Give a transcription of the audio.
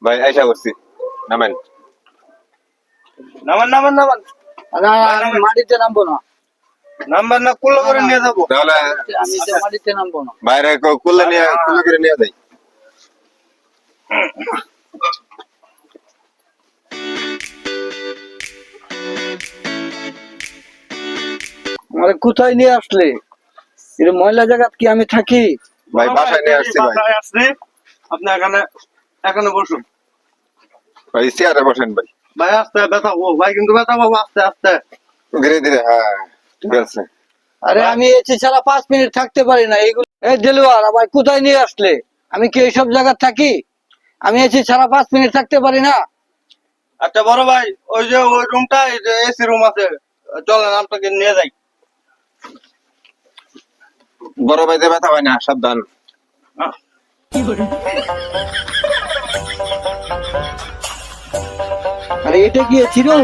ভাই আইসা করছি, নামেন। নামান নামান নামান। না আমি মাটিতে নামবো না, নাম্বার না কুলো করে নিয়ে যাবো। তাহলে আমি তো মাটিতে নামবো না। বাইরে কুলে নিয়ে কুলে করে নিয়ে যাই। মানে কোথায় নিয়ে আসলে? এর ময়লা জায়গা কি আমি থাকি? ভাই বাসায় নিয়ে আসছি ভাই। বাসায় আসছি। আপনি এখানে এখানে বসুন। ভাই চেয়ারে বসেন ভাই। ভাই আস্তে ব্যথা হবো, ভাই কিন্তু ব্যথা পাবো আস্তে আস্তে। ধীরে ধীরে, হ্যাঁ ঠিক আছে। আরে আমি এসে ছাড়া 5 মিনিট থাকতে পারি না এইগুলো। এই ডেলিভার আবার কোথায় নিয়ে আসলে? আমি কি এইসব জায়গা থাকি? আমি এসে ছাড়া 5 মিনিট থাকতে পারি না। আচ্ছা বড় ভাই, ওই যে ওই রুমটা এসি রুম আছে, চলেন আপনাকে নিয়ে যাই। বড় ভাইতে ব্যথা হয় না, সাবধান। আরে এটা কি এসি রুম?